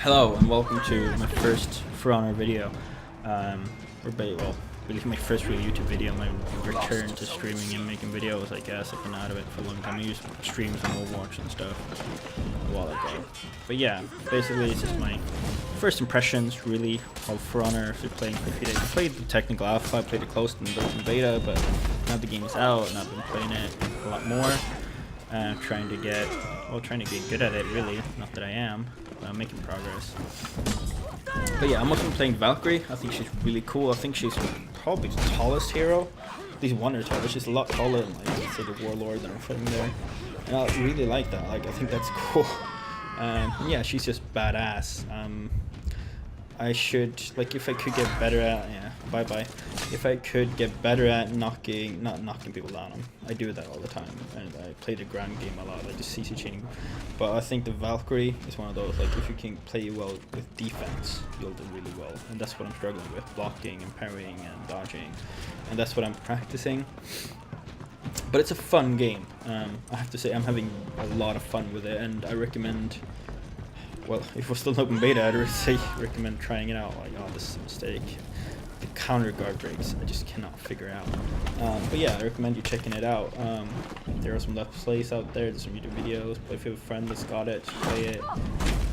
Hello and welcome to my first For Honor video, really my first real YouTube video, my return to streaming and making videos, I guess. I've been out of it for a long time. I used streams on Overwatch and stuff a while ago. But yeah, basically it's just my first impressions really of For Honor after playing for a few days. I played the technical alpha, I played it close to the open beta, but now the game is out and I've been playing it a lot more. Trying to get good at it really, not that I am. I'm making progress. But yeah, I'm also playing Valkyrie. I think she's really cool. I think she's probably the tallest hero. At least one or taller. She's a lot taller than, like, let's say, the warlord that I'm fighting there. And I really like that. Like, I think that's cool. Yeah, she's just badass. I should, like, if I could get better at, if I could get better at not knocking people down. I do that all the time, and I play the ground game a lot, like the CC chaining. But I think the Valkyrie is one of those, like, if you can play well with defense, you'll do really well. And that's what I'm struggling with, blocking and parrying and dodging. And that's what I'm practicing. But it's a fun game. I have to say I'm having a lot of fun with it, and I recommend, well, if we're still in open beta, I'd recommend trying it out. Like, oh, this is a mistake. The counter guard breaks, I just cannot figure out. But yeah, I recommend you checking it out. There are some Let's Plays out there, there's some YouTube videos, but if you have a friend that's got it, just play it.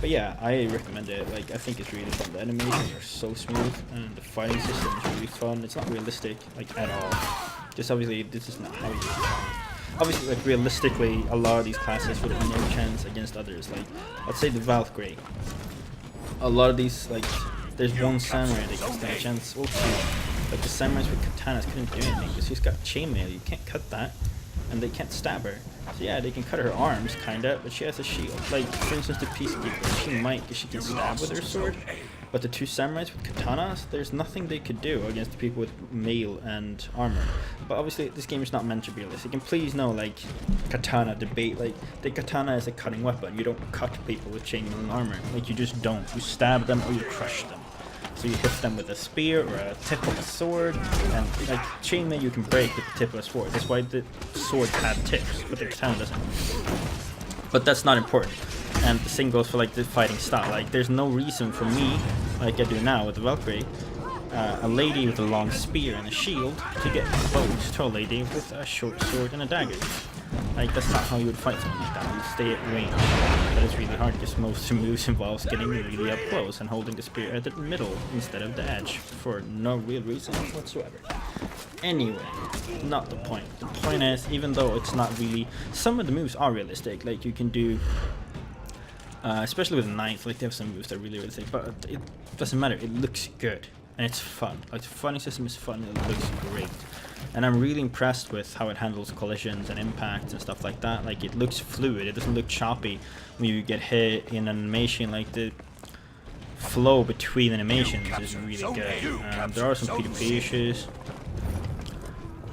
But yeah, I recommend it. Like, I think it's really fun. The animations are so smooth, and the fighting system is really fun. It's not realistic, like, at all. Just obviously, this is not how you fight. Obviously, like, realistically, a lot of these classes would have no chance against others. Like, let's say the Valkyrie. A lot of these, like, there's one samurai that can stand a chance. Well, two. Like, the samurais with katanas couldn't do anything because she's got chainmail. You can't cut that, and they can't stab her. So yeah, they can cut her arms, kinda, but she has a shield. Like, for instance, the Peacekeeper, she might, because she can stab with her sword. But the two samurais with katanas, there's nothing they could do against the people with mail and armor. But obviously, this game is not meant to be realistic. And please know, like, katana debate, like, the katana is a cutting weapon. You don't cut people with chainmail and armor. Like, you just don't. You stab them or you crush them. So you hit them with a spear or a tip of a sword, and like chainmail you can break with the tip of a sword. That's why the swords have tips, but the katana doesn't. But that's not important. And the same goes for, like, the fighting style. Like, there's no reason for me, like I do now with the Valkyrie, a lady with a long spear and a shield, to get close to a lady with a short sword and a dagger. Like, that's not how you would fight something like that. You stay at range. That is really hard because most moves involves getting really up close and holding the spear at the middle instead of the edge for no real reason whatsoever. Anyway, not the point. The point is, even though it's not really, some of the moves are realistic. Like, you can do, especially with the knife, like, they have some moves that are really realistic, but it doesn't matter. It looks good and it's fun. Like, the fighting system is fun and it looks great. And I'm really impressed with how it handles collisions and impacts and stuff like that. Like, it looks fluid, it doesn't look choppy when you get hit in animation. Like, the flow between animations is really good. There are some PvP issues,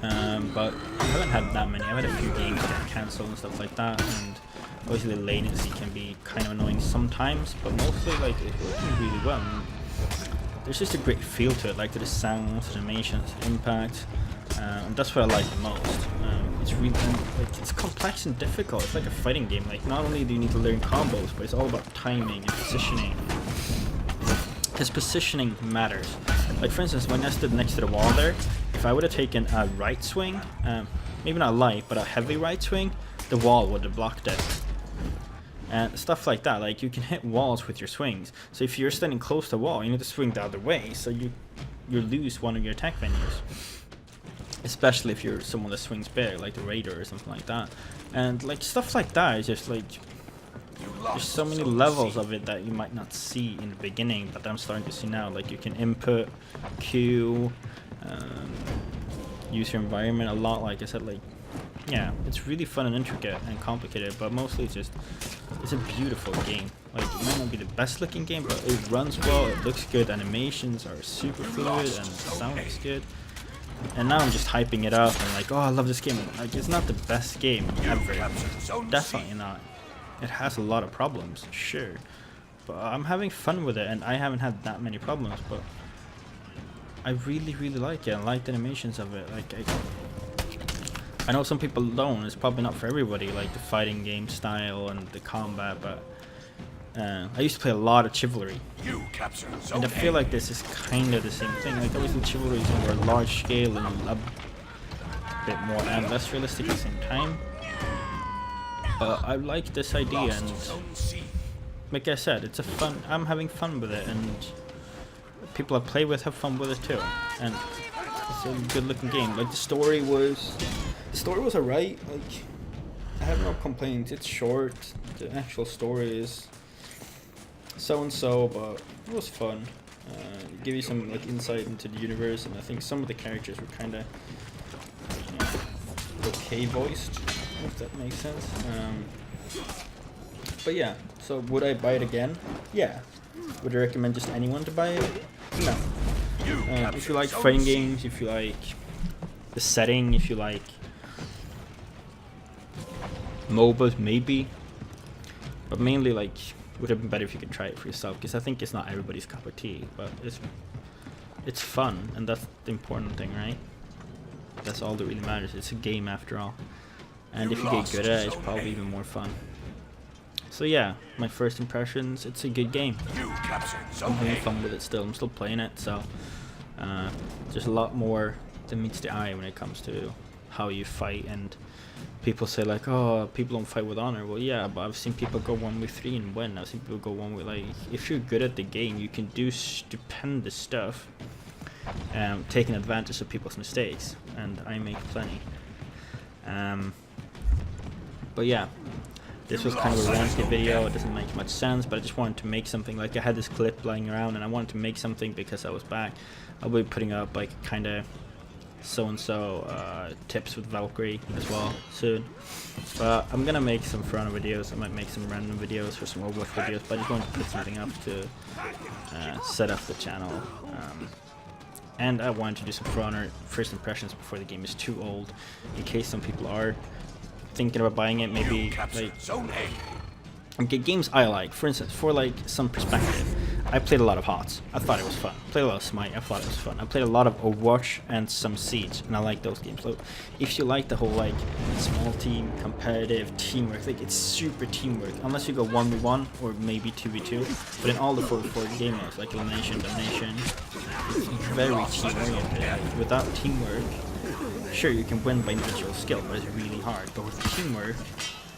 but I haven't had that many. I've had a few games get cancelled and stuff like that, and obviously the latency can be kind of annoying sometimes, but mostly, like, it's working really well. And there's just a great feel to it, like, to the sounds, animations, impact. And that's what I like the most. It's really, like, it's complex and difficult. It's like a fighting game. Like, not only do you need to learn combos, but it's all about timing and positioning. Because positioning matters. Like, for instance, when I stood next to the wall there, if I would have taken a right swing, maybe not light, but a heavy right swing, the wall would have blocked it. And stuff like that. Like, you can hit walls with your swings. So if you're standing close to the wall, you need to swing the other way, so you lose one of your attack venues. Especially if you're someone that swings big, like the Raider or something like that. And, like, stuff like that is just, like, there's so many levels of it that you might not see in the beginning, but I'm starting to see now. Like, you can input, queue, use your environment a lot. Like I said, like, yeah, it's really fun and intricate and complicated, but mostly it's a beautiful game. Like, it might not be the best looking game, but it runs well, it looks good, animations are super fluid, and the sound is good. And now I'm just hyping it up and, like, oh, I love this game. Like, it's not the best game ever. Definitely not. It has a lot of problems, sure. But I'm having fun with it, and I haven't had that many problems, but I really like it. I like the animations of it. Like, I know some people don't. It's probably not for everybody, like the fighting game style and the combat, but I used to play a lot of Chivalry, and I feel like this is kind of the same thing. Like obviously Chivalry is more large scale and a bit more and less realistic at the same time. But I like this idea, and like I said, it's a fun. I'm having fun with it, and people I play with have fun with it too. And it's a good-looking game. Like the story was alright. Like I have no complaints. It's short. The actual story is so and so, but it was fun. Give you some like insight into the universe, and I think some of the characters were kind of okay voiced, if that makes sense. But yeah, so would I buy it again? Yeah. Would I recommend just anyone to buy it? No. If you like fighting games, if you like the setting, if you like MOBAs, maybe. But mainly, like, would have been better if you could try it for yourself, because I think it's not everybody's cup of tea, but it's fun, and that's the important thing, right? That's all that really matters. It's a game after all, and if you get good at it, it's probably even more fun. So yeah, my first impressions, it's a good game. I'm having fun with it still. I'm still playing it, so there's a lot more that meets the eye when it comes to how you fight. And people say like, oh, people don't fight with honor. Well, yeah, but I've seen people go 1v3 and win. I've seen people go 1 with, like, if you're good at the game, you can do stupendous stuff, taking advantage of people's mistakes, and I make plenty. But yeah, this was kind of a ranted video. It doesn't make much sense, but I just wanted to make something. Like, I had this clip lying around, and I wanted to make something because I was back. I'll be putting up like kind of so-and-so tips with Valkyrie as well soon. But I'm gonna make some For Honor videos. I might make some random videos or some Overwatch videos, but I just wanted to put something up to set up the channel. And I wanted to do some For Honor first impressions before the game is too old, in case some people are thinking about buying it. Maybe like okay, games I like, for instance, for like some perspective, I played a lot of HOTS. I thought it was fun. Played a lot of Smite. I thought it was fun. I played a lot of Overwatch and some Siege, and I like those games. So if you like the whole like small team, competitive teamwork, like it's super teamwork, unless you go 1v1 or maybe 2v2. But in all the 4v4 game modes, like Elimination, Domination, it's very team oriented. Without teamwork, sure, you can win by individual skill, but it's really hard. But with teamwork,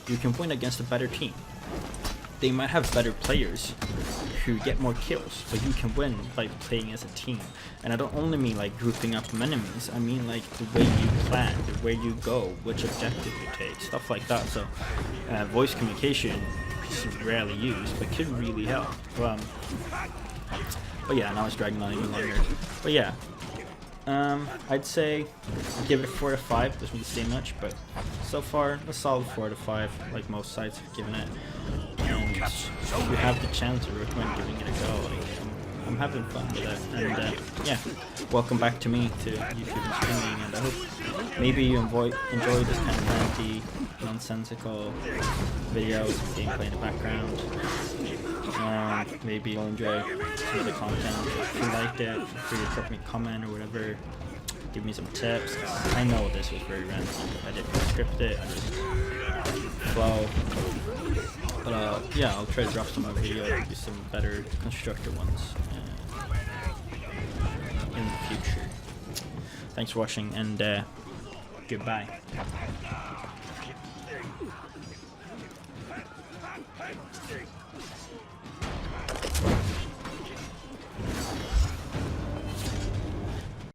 you can win against a better team. They might have better players who get more kills, but you can win by playing as a team. And I don't only mean like grouping up enemies, I mean like the way you plan, the way you go, which objective you take, stuff like that. So voice communication is rarely used, but could really help. But yeah, now it's dragging on even longer. But yeah, I'd say I'd give it a 4 out of 5. Doesn't say much, but so far a solid 4 out of 5, like most sites have given it. And if you have the chance, I recommend giving it a go. Like, I'm having fun with it, and yeah, welcome back to me, to YouTube and streaming, and I hope maybe you enjoy this kind of ranty, nonsensical videos with gameplay in the background. Maybe you'll enjoy some of the content. If you liked it, feel free to drop me a comment or whatever. Give me some tips. I know this was very ranty. I didn't script it. I just flow. But yeah, I'll try to drop some more videos, do some better constructed ones in the future. Thanks for watching, and goodbye.